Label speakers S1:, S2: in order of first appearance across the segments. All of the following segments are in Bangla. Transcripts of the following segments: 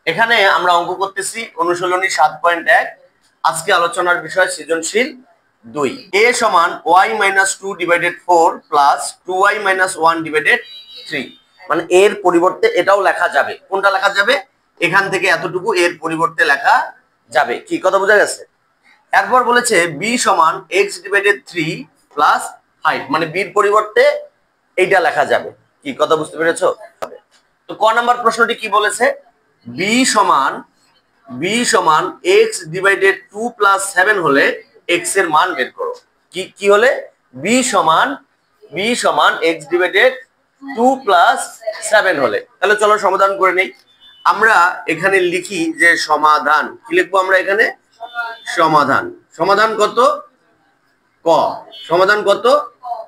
S1: এখানে আমরা অঙ্ক করতেছি অনুশীলনী 7.1। আজকে আলোচনার বিষয় সৃজনশীল 2। a সমান y - 2 / 4 প্লাস 2y - 1 / 3। মানে এর পরিবর্তে এটাও লেখা যাবে। কোনটা লেখা যাবে? এখান থেকে এতটুকু এর পরিবর্তে লেখা যাবে। কি কথা বোঝা গেছে? এরপর বলেছে b সমান x / 3 প্লাস 5। মানে b এর পরিবর্তে এইটা লেখা যাবে। কি কথা বুঝতে পেরেছো? তো ক নাম্বার প্রশ্নটি কি বলেছে? b সমান x / 2 + 7 হলে x এর মান বের করো। কি হলে? b সমান x / 2 + 7 হলে। তাহলে চলো সমাধান করে নেই। আমরা এখানে লিখি যে সমাধান। কি লিখবো আমরা এখানে? সমাধান। সমাধান কত? ক। সমাধান কত?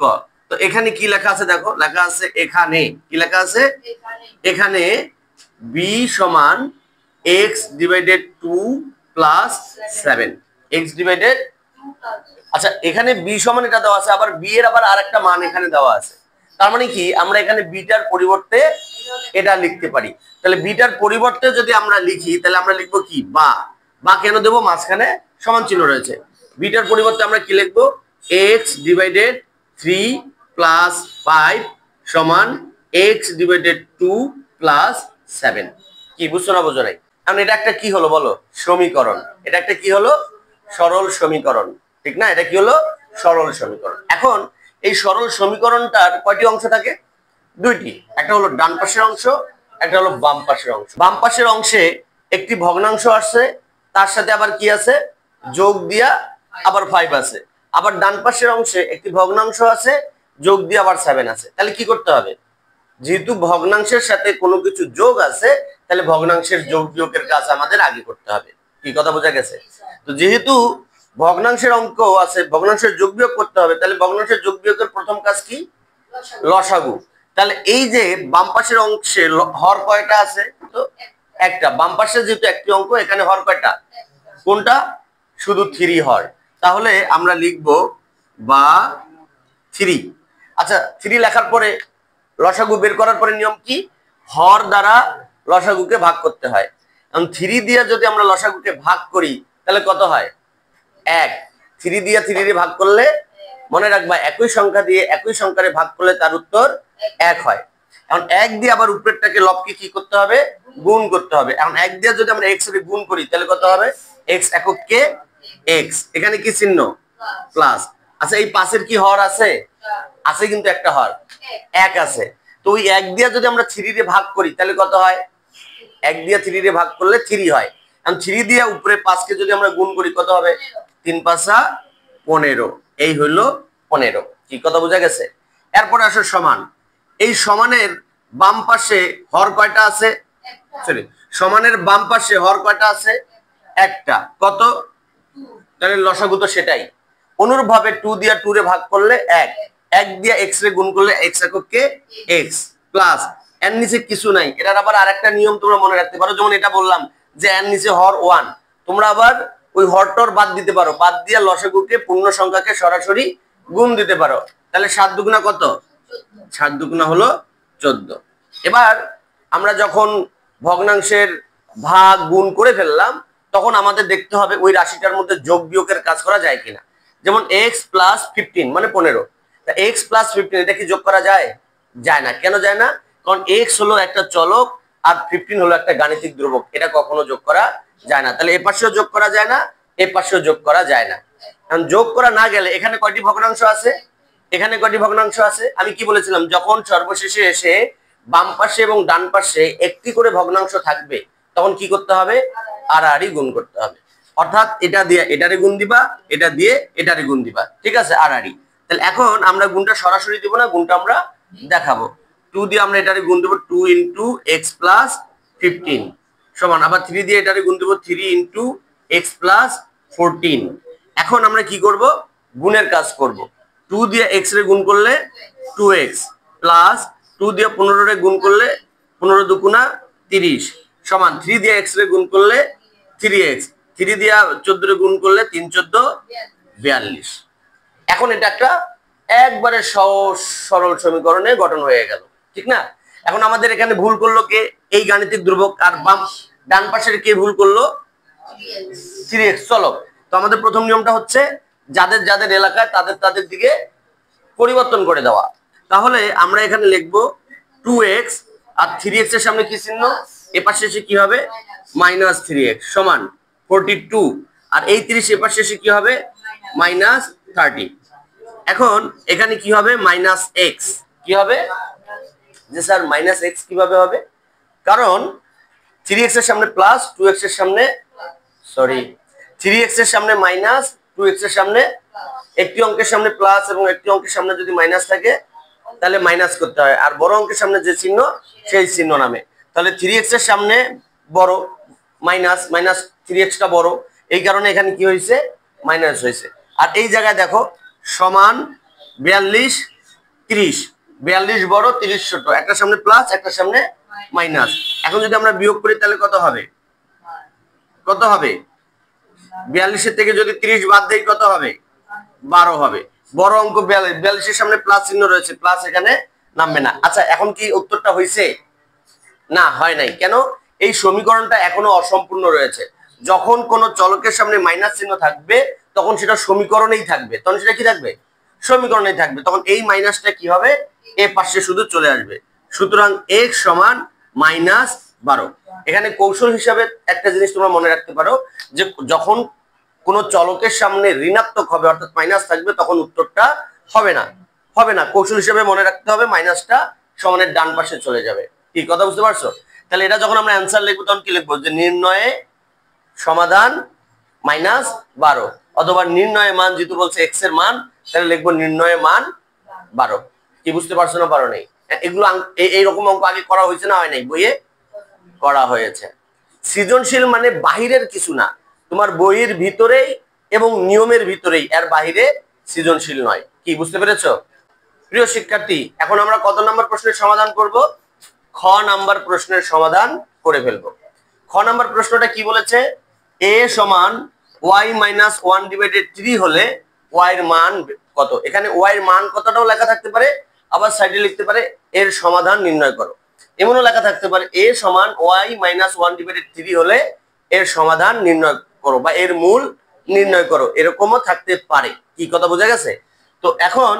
S1: ক। তো এখানে কি লেখা আছে দেখো, লেখা আছে এখানে। কি লেখা আছে? এখানে b সমান x / 2 + 7। x / আচ্ছা, এখানে b সমান এটা দেওয়া আছে, আবার b এর আবার আরেকটা মান এখানে দেওয়া আছে। তার মানে কি, আমরা এখানে b টার পরিবর্তে এটা লিখতে পারি। তাহলে b টার পরিবর্তে যদি আমরা লিখি, তাহলে আমরা লিখবো কি? বা কেন দেবো? মাঝখানে সমান চিহ্ন রয়েছে। b টার পরিবর্তে আমরা কি লিখবো? x / 3 + 5 সমান x / 2 + 7। কি বুঝছো না বোঝো নাই? কারণ এটা একটা কি হলো বলো? সমীকরণ। এটা একটা কি হলো? সরল সমীকরণ। ঠিক না? এটা কি হলো? সরল সমীকরণ। এখন এই সরল সমীকরণটার কয়টি অংশ থাকে? দুইটি। একটা হলো ডান পাশের অংশ, একটা হলো বাম পাশের অংশ। বাম পাশের অংশে একটি ভগ্নাংশ আসছে, তার সাথে আবার কি আছে? যোগ দিয়া আবার 5 আছে। আবার ডান পাশের অংশে একটি ভগ্নাংশ আছে, যোগ দিয়ে আবার 7 আছে। তাহলে কি করতে হবে? যেহেতু ভগ্নাংশের সাথে কোনো কিছু যোগ আছে, তাহলে ভগ্নাংশের যোগ বিয়োগের কাজ আমাদের আগে করতে হবে। কি কথা বোঝা গেছে? তো যেহেতু ভগ্নাংশের অঙ্ক আছে, ভগ্নাংশের যোগ বিয়োগ করতে হবে, তাহলে ভগ্নাংশের যোগ বিয়োগের প্রথম কাজ কি? লসাগু। তাহলে এই যে বাম পাশের অংশে হর কয়টা আছে? তো একটা। বাম পাশে যেহেতু একটি অঙ্ক, এখানে হর কয়টা? কোনটা? শুধু 3 হর। তাহলে আমরা লিখবো বা 3। আচ্ছা, 3 লেখার পরে লসাগু বের করার পরে নিয়ম কি? হর দ্বারা লসাগুকে ভাগ করতে হয়। এখন 3 দিয়ে যদি আমরা লসাগুকে ভাগ করি, তাহলে কত হয়? 1। 3 দিয়ে 3 রে ভাগ করলে, মনে রাখবা, একই সংখ্যা দিয়ে একই সংখ্যারে ভাগ করলে তার উত্তর 1 হয়। এখন 1 দিয়ে আবার উপরেরটাকে লবকে কি করতে হবে? গুণ করতে হবে। এখন 1 দিয়ে যদি আমরা x এর গুণ করি, তাহলে কত হবে? x এককে x। এখানে কি চিহ্ন? প্লাস। আচ্ছা, এই পাশের কি হর আছে? আছে, কিন্তু একটা হর 1 আছে। তো ওই 1 দিয়ে যদি আমরা 3 রে ভাগ করি, তাহলে কত হয়? 1 দিয়ে 3 রে ভাগ করলে 3 হয়। এখন 3 দিয়ে উপরে 5 কে যদি আমরা গুণ করি, কত হবে? 3 × 5 = 15। এই হইলো 15। কি কথা বোঝা গেছে? এরপর আসো সমান। এই সমানের বাম পাশে হর কয়টা আছে? সরি, সমানের বাম পাশে হর কয়টা আছে? একটা। কত? তাহলে লসাগু তো সেটাই। অনুরূপভাবে 2 দিয়ে 2 রে ভাগ করলে 1। 1 দিয়ে x রে গুণ করলে x এককে x প্লাস এর নিচে কিছু নাই। এটার আবার আরেকটা নিয়ম তোমরা মনে রাখতে পারো। যেমন এটা বললাম যে এর নিচে হর 1, তোমরা আবার ওই হরটর বাদ দিতে পারো। বাদ দিয়ে লসাগুকে পূর্ণ সংখ্যাকে সরাসরি গুণ দিতে পারো। তাহলে 7 দুগুণা কত? 7 দুগুণা হলো 14। এবার আমরা যখন ভগ্নাংশের ভাগ গুণ করে ফেললাম, তখন আমাদের দেখতে হবে ওই রাশিটার মধ্যে যোগ বিয়োগের কাজ করা যায় কিনা। যেমন x + 15 মানে 15। তা x + 15 এটা কি যোগ করা যায়? যায় না। কেন যায় না? কারণ x হলো একটা চলক আর 15 হলো একটা গাণিতিক ধ্রুবক। এটা কখনো যোগ করা যায় না। তাহলে এ পাশেও যোগ করা যায় না, এ পাশেও যোগ করা যায় না। কারণ যোগ করা না গেলে এখানে কয়টি ভগ্নাংশ আছে? এখানে কয়টি ভগ্নাংশ আছে? আমি কি বলেছিলাম? যখন সর্বশেষে এসে বাম পাশে এবং ডান পাশে একটি করে ভগ্নাংশ থাকবে, তখন কি করতে হবে? আড়াআড়ি গুণ করতে হবে। অর্থাৎ এটা দিয়ে এটারে গুণ দিবা, এটা দিয়ে এটারে গুণ দিবা। ঠিক আছে? আড়াআড়ি। তাহলে এখন আমরা গুণটা সরাসরি দিব না, গুণটা আমরা দেখাবো। 2 দিয়ে আমরা এটারে গুণ দেব 2 × x + 15 সমান, আবার 3 দিয়ে এটারে গুণ দেব 3 × x + 14। এখন আমরা কি করব? গুণের কাজ করব। 2 দিয়ে x রে গুণ করলে 2x প্লাস 2 দিয়ে 15 রে গুণ করলে 15 দুগুণা 30 সমান 3 দিয়ে x রে গুণ করলে 3x, 3 দিয়ে 14 রে গুণ করলে 3 × 14 = 42। এখন এটা একটা একবারে সহজ সরল সমীকরণে গঠন হয়ে গেল। ঠিক না? এখন আমাদের এখানে ভুল করলো কে? এই গাণিতিক ধ্রুবক। আর ডান পাশের কে ভুল করলো? 3x। চলো, তো আমাদের প্রথম নিয়মটা হচ্ছে যাদের যাদের এলাকায় তাদের তাদের দিকে পরিবর্তন করে দেওয়া। তাহলে আমরা এখানে লিখবো 2x আর 3x এর সামনে কি চিহ্ন? এ পাশে এসে কি হবে? -3x সমান 42, আর এই 30 এ পাশে এসে কি হবে? -30। এখন এখানে কি হবে? -x কি হবে? যে স্যার -x কিভাবে হবে? কারণ 3x এর সামনে প্লাস, 2x এর সামনে 3x এর সামনে মাইনাস, 2x এর সামনে একটি অঙ্কের সামনে প্লাস এবং একটি অঙ্কের সামনে যদি মাইনাস থাকে তাহলে মাইনাস করতে হয়, আর বড় অঙ্কের সামনে যে চিহ্ন সেই চিহ্ন নামে। তাহলে 3x এর সামনে বড় মাইনাস, 3x টা বড়, এই কারণে এখানে কি হয়েছে? মাইনাস হয়েছে। আর এই জায়গায় দেখো সমান 42 30, 42 বড় 30 ছোট, একটা সামনে প্লাস একটা সামনে মাইনাস। এখন যদি আমরা বিয়োগ করি তাহলে কত হবে? 42 এর থেকে যদি 30 বাদ দেই কত হবে? 12 হবে। বড় অঙ্ক 42 এর সামনে প্লাস চিহ্ন রয়েছে, প্লাস এখানে নামবে না। আচ্ছা, এখন কি উত্তরটা হয়েছে? না, হয় নাই। কেন? এই সমীকরণটা এখনো অসম্পূর্ণ রয়েছে। যখন কোন চলকের সামনে মাইনাস চিহ্ন থাকবে তখন সেটা সমীকরণেই থাকবে, তখন সেটা কি থাকবে? সমীকরণেই থাকবে। তখন এই মাইনাসটা কি হবে? এ পাশে শুধু চলে আসবে। সুতরাং x সমান -12। এখানে কৌশল হিসাবে একটা জিনিস তোমরা মনে রাখতে পারো যে যখন কোন চলকের সামনে ঋণাত্মক হবে অর্থাৎ মাইনাস থাকবে তখন উত্তরটা হবে না। কৌশল হিসাবে মনে রাখতে হবে মাইনাসটা সমানের ডান পাশে চলে যাবে। কি কথা বুঝতে পারছো? তাহলে এটা যখন আমরা অ্যান্সার লিখবো তখন কি লিখবো? যে নির্ণয়ে সমাধান -12, অথবা নির্ণয় মান, যেহেতু বলছে x এর মান, তাহলে লিখবো নির্ণয় মান 12। কি বুঝতে পারছো না? পারো নাই? এগুলো এইরকম অঙ্ক আগে করা হয়েছে না হয় নাই? বইয়ে করা হয়েছে। সৃজনশীল মানে বাহিরের কিছু না, তোমার বইয়ের ভিতরেই এবং নিয়মের ভিতরেই, এর বাহিরে সৃজনশীল নয়। কি বুঝতে পেরেছো প্রিয় শিক্ষার্থী? এখন আমরা কত নাম্বার প্রশ্নের সমাধান করব? খ নাম্বার প্রশ্নের সমাধান করে ফেলবো। খ নাম্বার প্রশ্নটা কি বলেছে? a সমান y-1/3 হলে y এর মান কত? এখানে y এর মান কতটাও লেখা থাকতে পারে, আবার সাইডে লিখতে পারে এর সমাধান নির্ণয় করো, এমনও লেখা থাকতে পারে a সমান y-1/3 হলে এর সমাধান নির্ণয় করো বা এর মূল নির্ণয় করো, এরকমও থাকতে পারে। কি কথা বোঝা গেছে? তো এখন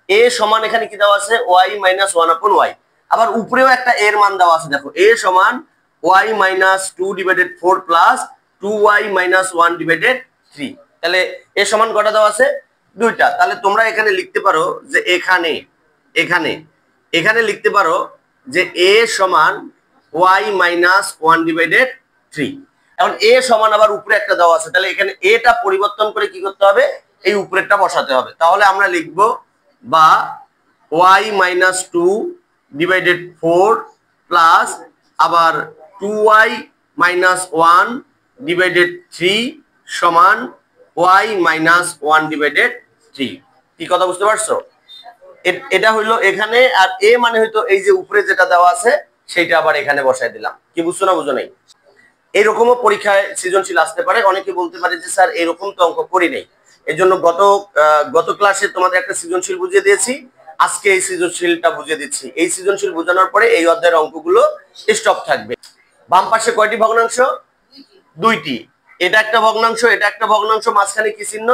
S1: a সমান এখানে কি দেওয়া আছে? y-1/y। আবার উপরেও একটা এর মান দেওয়া আছে, দেখো a সমান y-2/4 প্লাস 2y-1/3। তাহলে a সমান কটা দেওয়া আছে? দুইটা। তাহলে তোমরা এখানে লিখতে পারো যে এখানে লিখতে পারো যে a সমান y-1/3। এখন a সমান আবার উপরে একটা দেওয়া আছে, তাহলে এখানে a টা পরিবর্তন করে কি করতে হবে? এই উপরেরটা বসাতে হবে। তাহলে আমরা লিখবো বা y-2/4 প্লাস আবার 2y-1/3 সমান y-1/3। কি কথা বুঝতে পারছো? এটা হইলো এখানে, আর a মানে হয়তো এই যে উপরে যেটা দেওয়া আছে সেটা আবার এখানে বসাই দিলাম। কি বুঝছো না বুঝো নাই? এইরকমও পরীক্ষায় সৃজনশীল আসতে পারে। অনেকে বলতে পারে যে স্যার এরকম তো অঙ্ক করি নাই, এর জন্য গত ক্লাসে তোমাদের একটা সৃজনশীল বুঝিয়ে দিয়েছি, আজকে এই সৃজনশীলটা বুঝিয়ে দিচ্ছি। এই সৃজনশীল বোঝানোর পরে এই অধ্যায়ের অঙ্কগুলো স্টপ থাকবে। বাম পাশে কয়টি ভগ্নাংশ? দুইটি। এটা একটা ভগ্নাংশ, এটা একটা ভগ্নাংশ, মাঝখানে কি চিহ্ন?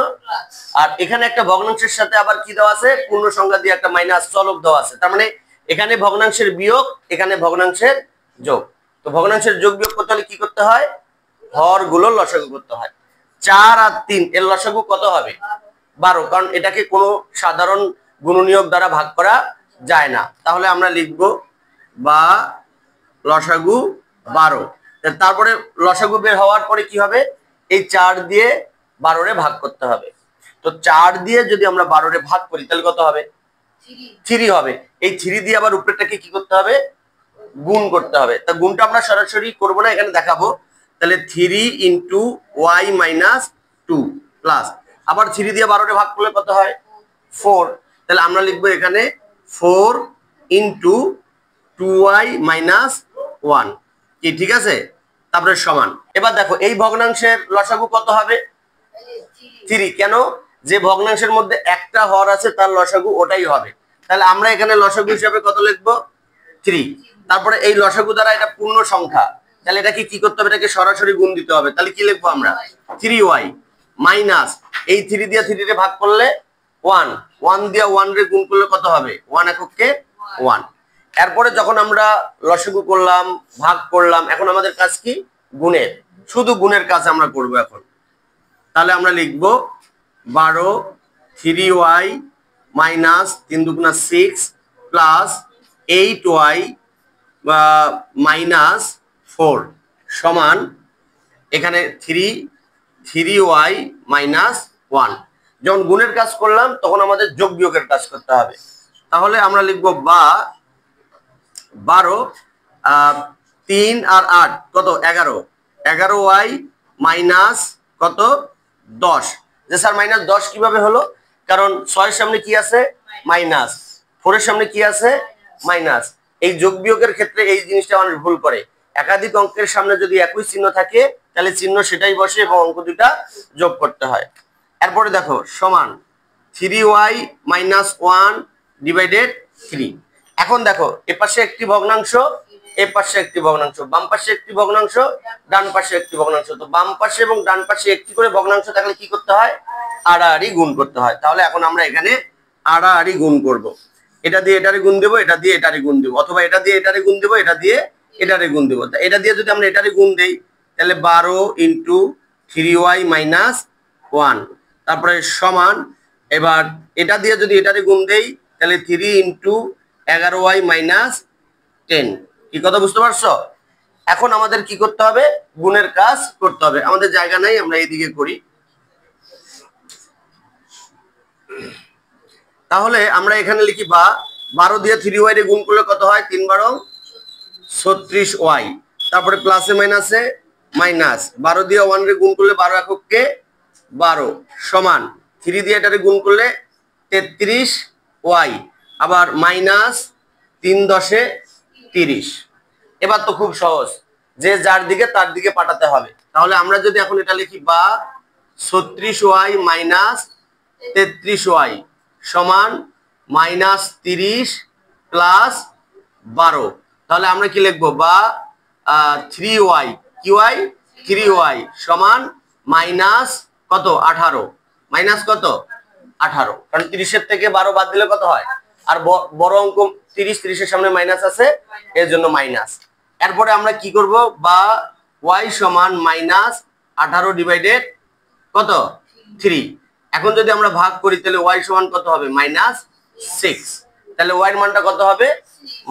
S1: আর এখানে একটা ভগ্নাংশের সাথে আবার কি দেওয়া আছে? পূর্ণ সংখ্যা দিয়ে একটা মাইনাস চলক দেওয়া আছে। তার মানে এখানে ভগ্নাংশের বিয়োগ, এখানে ভগ্নাংশের যোগ। তো ভগ্নাংশের যোগ বিয়োগ করতে হলে কি করতে হয়? হরগুলোর লসাগু করতে হয়। 4 আর 3 এর লসাগু কত হবে? 12, কারণ এটাকে কোনো সাধারণ গুণনীয়ক দ্বারা ভাগ করা যায় না। তাহলে আমরা লিখব বা লসাগু 12। তারপরে লসাগু বের হওয়ার পরে কি হবে? এই 4 দিয়ে 12 রে ভাগ করতে হবে। তো 4 দিয়ে যদি আমরা 12 রে ভাগ করি তাহলে কত হবে? 3 হবে। এই 3 দিয়ে আবার উপরেরটাকে কি করতে হবে? গুণ করতে হবে। তা গুণটা আমরা সরাসরি করব না, এখানে দেখাবো। তাহলে 3 × y-2 প্লাস আবার 3 দিয়ে 12 রে ভাগ করলে কত হয়? 4। তাহলে আমরা লিখবো এখানে 4 × 2y-1। কি ঠিক আছে? তারপরে সমান। এবার দেখো এই ভগ্নাংশের লসাগু কত হবে? 3। কেন? যে ভগ্নাংশের মধ্যে একটা হর আছে তার লসাগু ওটাই হবে। তাহলে আমরা এখানে লসাগু হিসাবে কত লিখবো? 3। তারপরে এই লসাগু দ্বারা এটা পূর্ণ সংখ্যা, তাহলে এটাকে কি করতে হবে, এটাকে সরাসরি গুণ দিতে হবে। তাহলে কি লিখবো আমরা, 3y মাইনাস এই 3 দিয়ে 3 রে ভাগ করলে 1, 1 দিয়ে 1 রে গুণ করলে কত হবে, 1 এককে 1। এরপরে যখন আমরা লসাগু করলাম, ভাগ করলাম, এখন আমাদের কাজ কি, গুণের, শুধু গুণের কাজ আমরা করব এখন। তাহলে আমরা লিখব 12 3y মাইনাস 3 দুগুণা 6 প্লাস 8y মাইনাস 4 সমান এখানে 3y মাইনাস 1। যখন গুণের কাজ করলাম তখন আমাদের যোগ বিয়োগের কাজ করতে হবে। তাহলে আমরা লিখব বা 12 3 আর 8 কত 11, 11y মাইনাস কত 10। যে স্যার মাইনাস 10 কিভাবে হলো, কারণ 6 এর সামনে কি আছে, মাইনাস, 4 এর সামনে কি আছে, মাইনাস। এই যোগ বিয়োগের ক্ষেত্রে এই জিনিসটা মানুষ ভুল করে, একাধিক অঙ্কের সামনে যদি একই চিহ্ন থাকে তাহলে চিহ্ন সেটাই বসে এবং অঙ্ক দুটা যোগ করতে হয়। এরপরে দেখো সমান 3y মাইনাস 1 ডিভাইডেড 3। এখন দেখো এ পাশে একটি ভগ্নাংশ, এ পাশে একটি ভগ্নাংশ, বাম পাশে একটি ভগ্নাংশ, ডান পাশে একটি ভগ্নাংশ। তো বাম পাশে এবং ডান পাশে একটি করে ভগ্নাংশ থাকলে কি করতে হয়, আড়াআড়ি গুণ করতে হয়। তাহলে এখন আমরা এখানে আড়াআড়ি গুণ করব। এটা দিয়ে এটারে গুণ দেবো, এটা দিয়ে এটারে গুণ দেবো, অথবা এটা দিয়ে এটারে গুণ দেবো, এটা দিয়ে এটারে গুণ দেবো। এটা দিয়ে যদি আমরা এটারে গুণ দেই তাহলে 12 ইন্টু 3y মাইনাস 1, তারপরে সমান, এবার এটা দিয়ে যদি এটারে গুণ দেই তাহলে 3 ইন্টু 11y মাইনাস 10। কি কথা বুঝতে পারছো? এখন আমাদের কি করতে হবে, গুণের কাজ করতে হবে। আমাদের জায়গা নাই, আমরা এইদিকে করি। তাহলে আমরা এখানে লিখি বা 12 দিয়ে 3y রে গুণ করলে কত হয়, 3 12 36y, তারপরে প্লাসে মাইনাসে মাইনাস, 12 দিয়ে 1 রে গুণ করলে 12 এককে 12 সমান 3 দিয়ে এটারে গুণ করলে 33y, আবার মাইনাস 3 10 30। এবার তো খুব সহজ, যে যার দিকে তার দিকে পাঠাতে হবে। তাহলে আমরা যদি এখন এটা লিখি বা 36y মাইনাস 33y সমান মাইনাস 30 প্লাস 12, তাহলে আমরা কি লিখবো, বা 3y কিউআই 3y সমান মাইনাস কত 18, মাইনাস কত 18, কারণ 30 এর থেকে 12 বাদ দিলে কত হয়, আর বড় অঙ্ক 30, 30 এর সামনে মাইনাস আছে এর জন্য মাইনাস। এরপরে আমরা কি করব, বা y সমান মাইনাস 18 ডিভাইডেড কত 3। এখন যদি আমরা ভাগ করি তাহলে y সমান কত হবে, মাইনাস 6। তাহলে y এর মানটা কত হবে,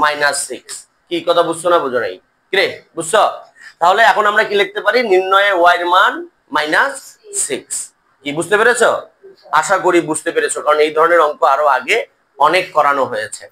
S1: মাইনাস 6। কি কথা বুঝছো না বুঝো নাই, কিরে বুঝছো? তাহলে এখন আমরা কি লিখতে পারি, নির্ণয়ে y এর মান মাইনাস 6। কি বুঝতে পেরেছো? আশা করি বুঝতে পেরেছো, কারণ এই ধরনের অঙ্ক আরো আগে অনেক করানো হয়েছে।